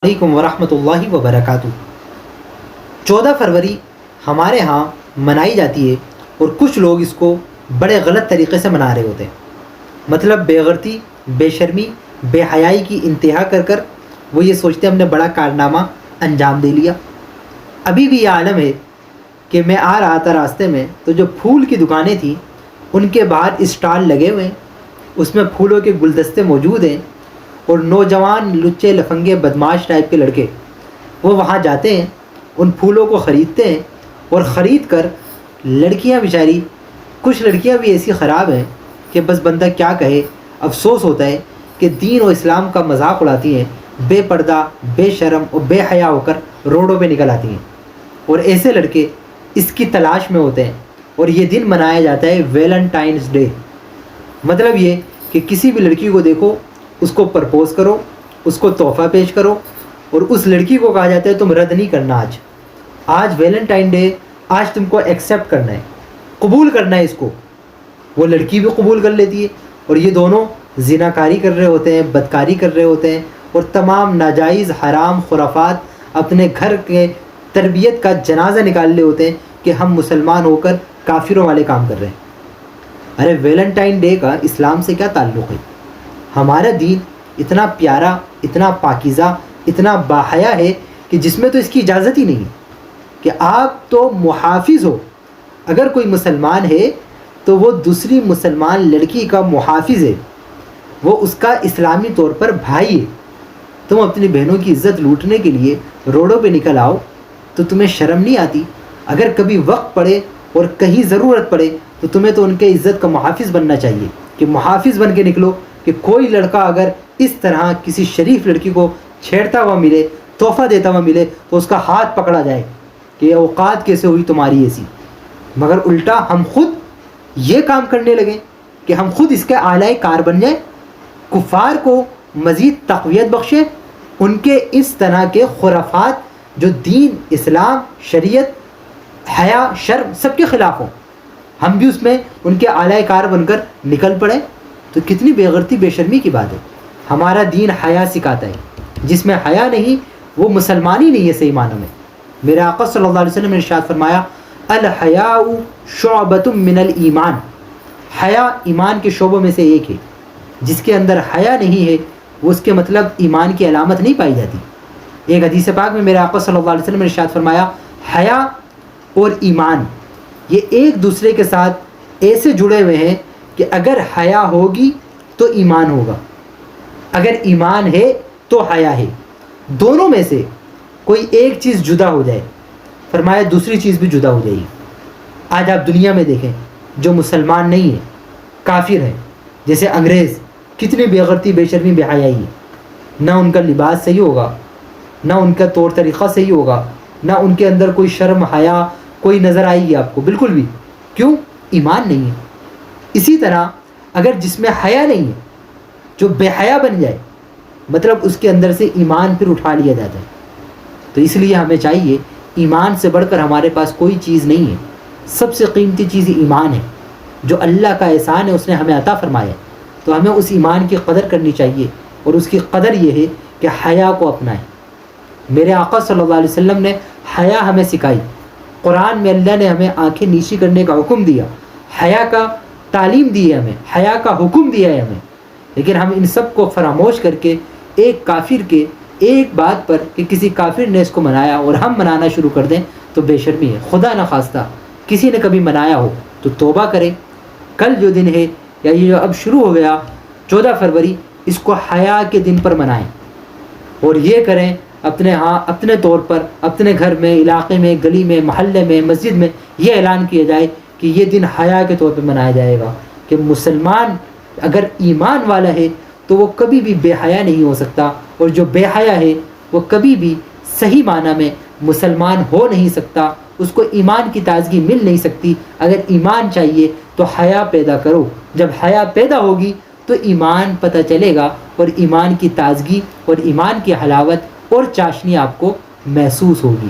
علیکم ورحمۃ اللہ وبرکاتہ۔ 14 فروری ہمارے ہاں منائی جاتی ہے اور کچھ لوگ اس کو بڑے غلط طریقے سے منا رہے ہوتے ہیں۔ مطلب بے غیرتی، بے شرمی، بے حیائی کی انتہا کر کر وہ یہ سوچتے ہیں ہم نے بڑا کارنامہ انجام دے لیا۔ ابھی بھی یہ عالم ہے کہ میں آ رہا تھا راستے میں تو جو پھول کی دکانیں تھیں ان کے باہر اسٹال لگے ہوئے ہیں، اس میں پھولوں کے گلدستے موجود ہیں اور نوجوان لچے لفنگے بدماش ٹائپ کے لڑکے وہ وہاں جاتے ہیں، ان پھولوں کو خریدتے ہیں اور خرید کر لڑکیاں بیچاری، کچھ لڑکیاں بھی ایسی خراب ہیں کہ بس بندہ کیا کہے، افسوس ہوتا ہے کہ دین و اسلام کا مذاق اڑاتی ہیں، بے پردہ، بے شرم اور بے حیا ہو کر روڈوں پہ نکل آتی ہیں۔ اور ایسے لڑکے اس کی تلاش میں ہوتے ہیں اور یہ دن منایا جاتا ہے ویلنٹائنس ڈے۔ مطلب یہ کہ کسی بھی لڑکی کو دیکھو، اس کو پرپوز کرو، اس کو تحفہ پیش کرو، اور اس لڑکی کو کہا جاتا ہے تم رد نہیں کرنا، آج ویلنٹائن ڈے، آج تم کو ایکسیپٹ کرنا ہے، قبول کرنا ہے اس کو۔ وہ لڑکی بھی قبول کر لیتی ہے اور یہ دونوں زناکاری کر رہے ہوتے ہیں، بدکاری کر رہے ہوتے ہیں اور تمام ناجائز حرام خرافات اپنے گھر کے تربیت کا جنازہ نکال رہے ہوتے ہیں کہ ہم مسلمان ہو کر کافروں والے کام کر رہے ہیں۔ ارے ویلنٹائن ڈے کا اسلام سے کیا تعلق ہے؟ ہمارا دین اتنا پیارا، اتنا پاکیزہ، اتنا باحیا ہے کہ جس میں تو اس کی اجازت ہی نہیں ہے کہ آپ تو محافظ ہو۔ اگر کوئی مسلمان ہے تو وہ دوسری مسلمان لڑکی کا محافظ ہے، وہ اس کا اسلامی طور پر بھائی ہے۔ تم اپنی بہنوں کی عزت لوٹنے کے لیے روڈوں پہ نکل آؤ تو تمہیں شرم نہیں آتی؟ اگر کبھی وقت پڑے اور کہیں ضرورت پڑے تو تمہیں تو ان کے عزت کا محافظ بننا چاہیے کہ محافظ بن کے نکلو کہ کوئی لڑکا اگر اس طرح کسی شریف لڑکی کو چھیڑتا ہوا ملے، تحفہ دیتا ہوا ملے تو اس کا ہاتھ پکڑا جائے کہ یہ اوقات کیسے ہوئی تمہاری ایسی۔ مگر الٹا ہم خود یہ کام کرنے لگیں کہ ہم خود اس کے اعلی کار بن جائیں، کفار کو مزید تقویت بخشیں، ان کے اس طرح کے خرافات جو دین، اسلام، شریعت، حیا، شرم سب کے خلاف ہوں، ہم بھی اس میں ان کے اعلی کار بن کر نکل پڑیں، تو کتنی بے غیرتی، بے شرمی کی بات ہے۔ ہمارا دین حیا سکھاتا ہے، جس میں حیا نہیں وہ مسلمان ہی نہیں ہے صحیح معنوں میں۔ میرے آقا صلی اللہ علیہ وسلم نے ارشاد فرمایا الحیاء شعبۃ من الایمان، حیا ایمان کے شعبوں میں سے ایک ہے۔ جس کے اندر حیا نہیں ہے وہ اس کے مطلب ایمان کی علامت نہیں پائی جاتی۔ ایک حدیث پاک میں میرے آقا صلی اللہ علیہ وسلم نے ارشاد فرمایا حیا اور ایمان یہ ایک دوسرے کے ساتھ ایسے جڑے ہوئے ہیں کہ اگر حیا ہوگی تو ایمان ہوگا، اگر ایمان ہے تو حیا ہے، دونوں میں سے کوئی ایک چیز جدا ہو جائے فرمایا دوسری چیز بھی جدا ہو جائے گی۔ آج آپ دنیا میں دیکھیں جو مسلمان نہیں ہیں، کافر ہیں، جیسے انگریز، کتنی بے غیرتی، بے شرمی، بے حیائی ہے۔ نہ ان کا لباس صحیح ہوگا، نہ ان کا طور طریقہ صحیح ہوگا، نہ ان کے اندر کوئی شرم حیا کوئی نظر آئے گی آپ کو، بالکل بھی۔ کیوں؟ ایمان نہیں ہے۔ اسی طرح اگر جس میں حیا نہیں ہے، جو بے حیا بن جائے، مطلب اس کے اندر سے ایمان پھر اٹھا لیا جاتا ہے۔ تو اس لیے ہمیں چاہیے، ایمان سے بڑھ کر ہمارے پاس کوئی چیز نہیں ہے، سب سے قیمتی چیز ایمان ہے، جو اللہ کا احسان ہے، اس نے ہمیں عطا فرمایا ہے۔ تو ہمیں اس ایمان کی قدر کرنی چاہیے، اور اس کی قدر یہ ہے کہ حیا کو اپنائیں۔ میرے آقا صلی اللہ علیہ وسلم نے حیا ہمیں سکھائی، قرآن میں اللہ نے ہمیں آنکھیں نیچی کرنے کا حکم دیا، حیا کا تعلیم دی ہے ہمیں، حیا کا حکم دیا ہے ہمیں، لیکن ہم ان سب کو فراموش کر کے ایک کافر کے ایک بات پر کہ کسی کافر نے اس کو منایا اور ہم منانا شروع کر دیں تو بے شرمی ہے۔ خدا نخواستہ کسی نے کبھی منایا ہو تو توبہ کرے، کل جو دن ہے یا یہ جو اب شروع ہو گیا 14 فروری، اس کو حیا کے دن پر منائیں، اور یہ کریں اپنے ہاں اپنے طور پر، اپنے گھر میں، علاقے میں، گلی میں، محلے میں، مسجد میں یہ اعلان کیا جائے کہ یہ دن حیا کے طور پہ منایا جائے گا کہ مسلمان اگر ایمان والا ہے تو وہ کبھی بھی بے حیا نہیں ہو سکتا، اور جو بے حیا ہے وہ کبھی بھی صحیح معنی میں مسلمان ہو نہیں سکتا، اس کو ایمان کی تازگی مل نہیں سکتی۔ اگر ایمان چاہیے تو حیا پیدا کرو، جب حیا پیدا ہوگی تو ایمان پتہ چلے گا، اور ایمان کی تازگی اور ایمان کی حلاوت اور چاشنی آپ کو محسوس ہوگی۔